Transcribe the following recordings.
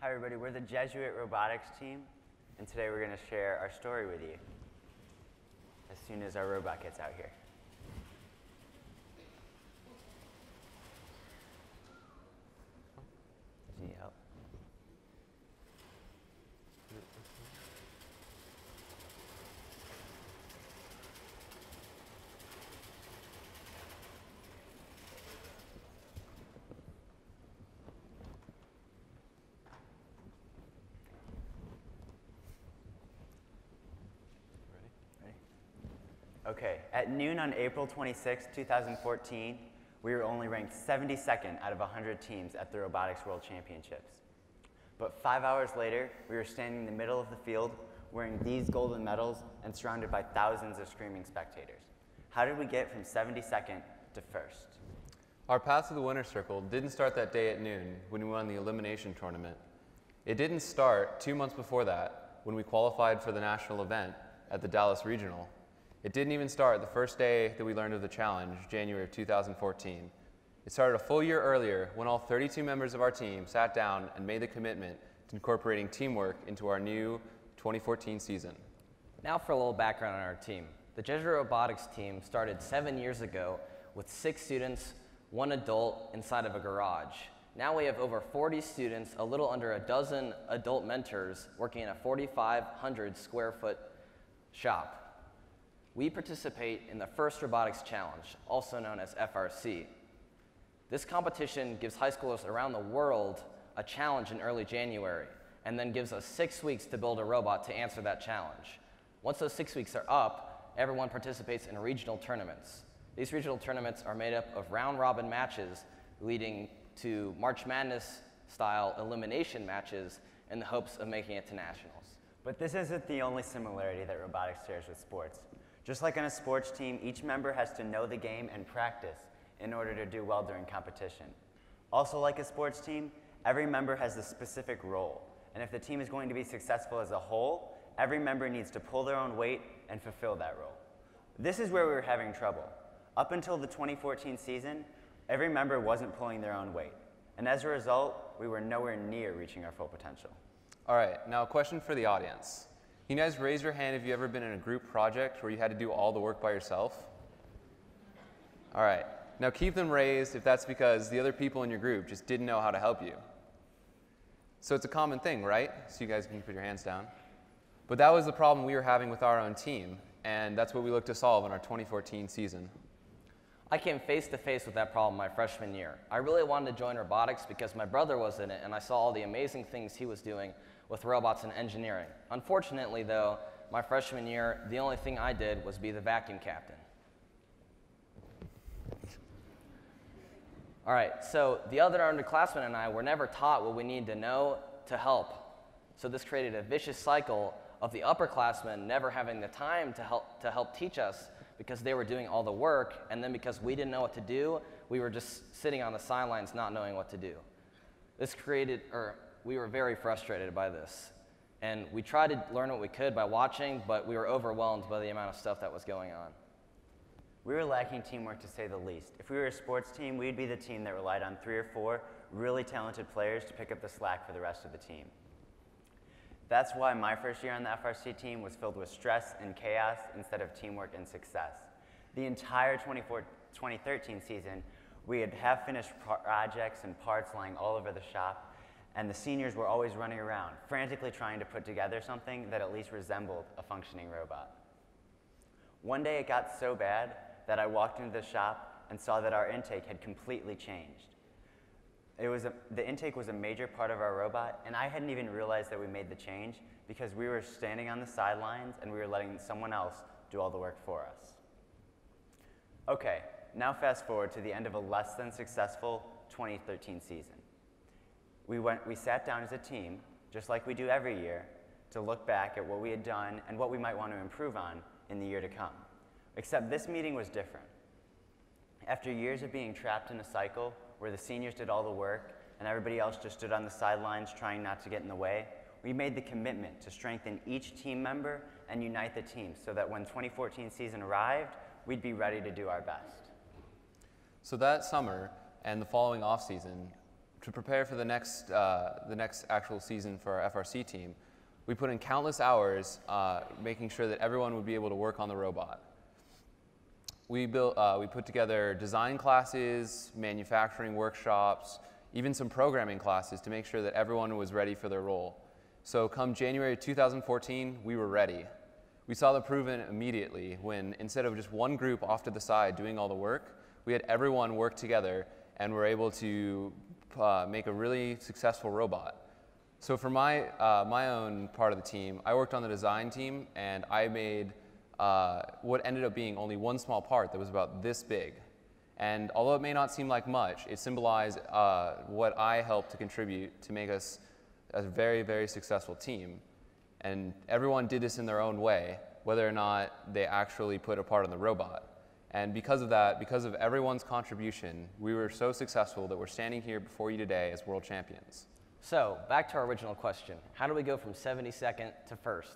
Hi everybody, we're the Jesuit Robotics team, and today we're going to share our story with you as soon as our robot gets out here. Do you need help? Okay, at noon on April 26, 2014, we were only ranked 72nd out of 100 teams at the Robotics World Championships. But 5 hours later, we were standing in the middle of the field wearing these golden medals and surrounded by thousands of screaming spectators. How did we get from 72nd to first? Our path to the winner's circle didn't start that day at noon when we won the elimination tournament. It didn't start 2 months before that when we qualified for the national event at the Dallas Regional. It didn't even start the first day that we learned of the challenge, January of 2014. It started a full year earlier when all 32 members of our team sat down and made the commitment to incorporating teamwork into our new 2014 season. Now for a little background on our team. The Jesuit Robotics team started 7 years ago with 6 students, 1 adult inside of a garage. Now we have over 40 students, a little under a dozen adult mentors working in a 4,500 square foot shop. We participate in the First Robotics Challenge, also known as FRC. This competition gives high schoolers around the world a challenge in early January, and then gives us 6 weeks to build a robot to answer that challenge. Once those 6 weeks are up, everyone participates in regional tournaments. These regional tournaments are made up of round-robin matches leading to March Madness-style elimination matches in the hopes of making it to nationals. But this isn't the only similarity that robotics shares with sports. Just like on a sports team, each member has to know the game and practice in order to do well during competition. Also, like a sports team, every member has a specific role. And if the team is going to be successful as a whole, every member needs to pull their own weight and fulfill that role. This is where we were having trouble. Up until the 2014 season, every member wasn't pulling their own weight. And as a result, we were nowhere near reaching our full potential. All right, now a question for the audience. Can you guys raise your hand if you've ever been in a group project where you had to do all the work by yourself? All right, now keep them raised if that's because the other people in your group just didn't know how to help you. So it's a common thing, right? So you guys can put your hands down. But that was the problem we were having with our own team, and that's what we looked to solve in our 2014 season. I came face to face with that problem my freshman year. I really wanted to join robotics because my brother was in it and I saw all the amazing things he was doing with robots and engineering. Unfortunately though, my freshman year, the only thing I did was be the vacuum captain. All right, so the other underclassmen and I were never taught what we needed to know to help. So this created a vicious cycle of the upperclassmen never having the time to help teach us because they were doing all the work, and then because we didn't know what to do, we were just sitting on the sidelines not knowing what to do. We were very frustrated by this. And we tried to learn what we could by watching, but we were overwhelmed by the amount of stuff that was going on. We were lacking teamwork to say the least. If we were a sports team, we'd be the team that relied on 3 or 4 really talented players to pick up the slack for the rest of the team. That's why my first year on the FRC team was filled with stress and chaos instead of teamwork and success. The entire 2013 season, we had half-finished projects and parts lying all over the shop, and the seniors were always running around, frantically trying to put together something that at least resembled a functioning robot. One day it got so bad that I walked into the shop and saw that our intake had completely changed. The intake was a major part of our robot, and I hadn't even realized that we made the change because we were standing on the sidelines and we were letting someone else do all the work for us. Okay, now fast forward to the end of a less than successful 2013 season. We sat down as a team, just like we do every year, to look back at what we had done and what we might want to improve on in the year to come. Except this meeting was different. After years of being trapped in a cycle where the seniors did all the work and everybody else just stood on the sidelines trying not to get in the way, we made the commitment to strengthen each team member and unite the team so that when 2014 season arrived, we'd be ready to do our best. So that summer and the following off-season, to prepare for the next actual season for our FRC team, we put in countless hours making sure that everyone would be able to work on the robot. We put together design classes, manufacturing workshops, even some programming classes to make sure that everyone was ready for their role. So come January 2014, we were ready. We saw the improvement immediately when, instead of just one group off to the side doing all the work, we had everyone work together and were able to make a really successful robot. So for my own part of the team, I worked on the design team, and I made what ended up being only one small part that was about this big. And although it may not seem like much, it symbolized what I helped to contribute to make us a very, very successful team. And everyone did this in their own way, whether or not they actually put a part on the robot. And because of that, because of everyone's contribution, we were so successful that we're standing here before you today as world champions. So, back to our original question. How do we go from 72nd to first?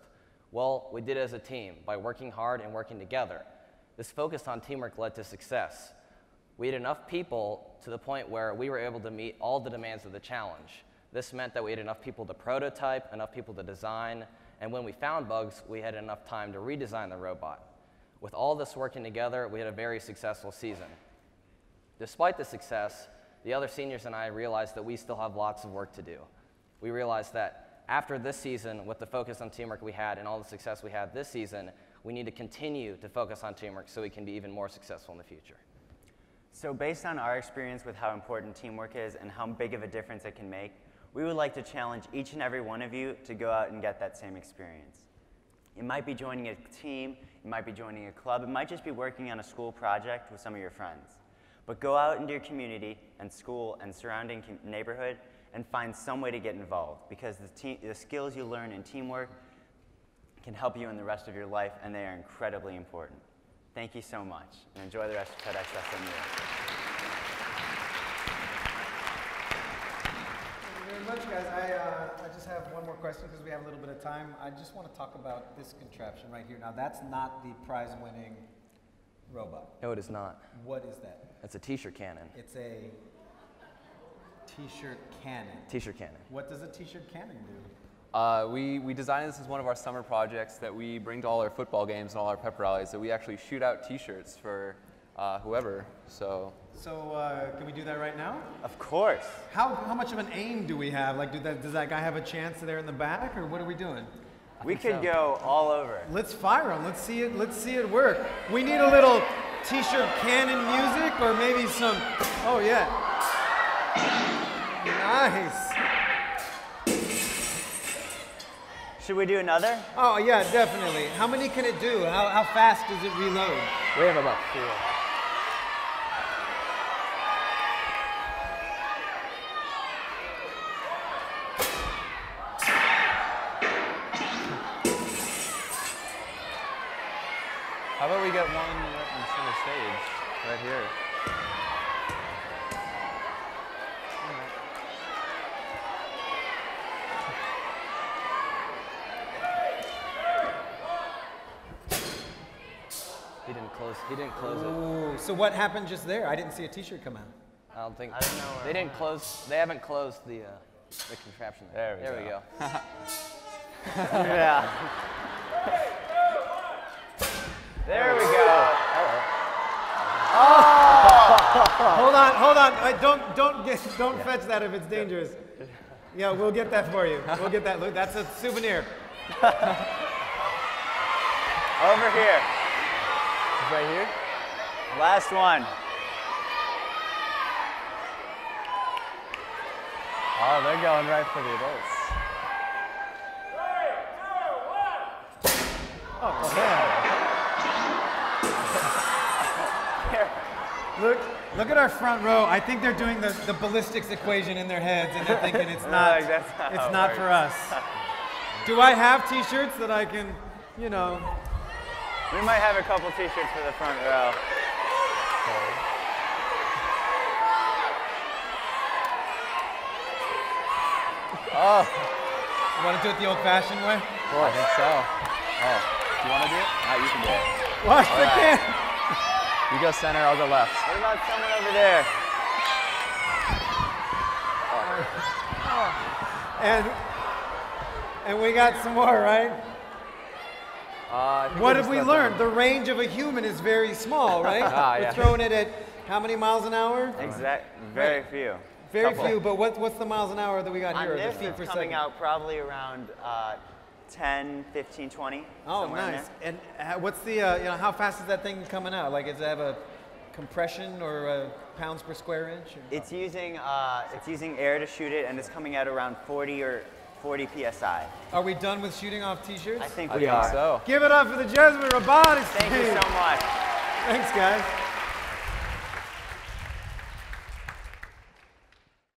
Well, we did it as a team by working hard and working together. This focus on teamwork led to success. We had enough people to the point where we were able to meet all the demands of the challenge. This meant that we had enough people to prototype, enough people to design, and when we found bugs, we had enough time to redesign the robot. With all this working together, we had a very successful season. Despite the success, the other seniors and I realized that we still have lots of work to do. We realized that after this season, with the focus on teamwork we had and all the success we had this season, we need to continue to focus on teamwork so we can be even more successful in the future. So based on our experience with how important teamwork is and how big of a difference it can make, we would like to challenge each and every one of you to go out and get that same experience. It might be joining a team, it might be joining a club, it might just be working on a school project with some of your friends. But go out into your community and school and surrounding neighborhood and find some way to get involved, because the skills you learn in teamwork can help you in the rest of your life, and they are incredibly important. Thank you so much, and enjoy the rest of TEDx SMU. Thank you very much, guys. I just have one more question because we have a little bit of time. I just want to talk about this contraption right here. Now, that's not the prize-winning robot. No, it is not. What is that? It's a t-shirt cannon. It's a t-shirt cannon. T-shirt cannon. What does a t-shirt cannon do? We designed this as one of our summer projects that we bring to all our football games and all our pep rallies, that we actually shoot out t-shirts for whoever. So can we do that right now? Of course. How much of an aim do we have? Like, does that guy have a chance there in the back, or what are we doing? We could go all over. Let's fire him. Let's see it work. We need a little t-shirt cannon music, or maybe some. Oh yeah. Nice. Should we do another? Oh yeah, definitely. How many can it do? How fast does it reload? We have about 4. how about we get one right in center stage, right here? He didn't close it. Ooh, so what happened just there? I didn't see a t-shirt come out. I don't think. I don't know where They didn't close. They haven't closed the contraption. There we go. Yeah. There we go. Hold on. Don't fetch that if it's dangerous. Yeah, we'll get that for you. We'll get that. Look, that's a souvenir. Over here. Right here. Last one. Oh, they're going right for the adults. Look at our front row. I think they're doing the ballistics equation in their heads, and they're thinking it's not. Like, that's not how it's it not works. for us. Do I have t-shirts that I can, you know? We might have a couple t-shirts for the front row. Oh. You want to do it the old-fashioned way? I think so. Oh, do you want to do it? You can do it. Watch the can. You go center, I'll go left. What about someone over there? Oh, And we got some more, right? What have we learned? The range of a human is very small, right? We're throwing it at how many miles an hour? Very few. Very few, but what's the miles an hour that we got here? On this, it's coming out probably around 10, 15, 20. Oh, nice. And what's the, how fast is that thing coming out? Like, does it have a compression or pounds per square inch? It's using air to shoot it, and it's coming out around 40 psi. Are we done with shooting off T-shirts? I think we are. So. Give it up for the Jesuit Robotics team. Thank you so much. Thanks, guys.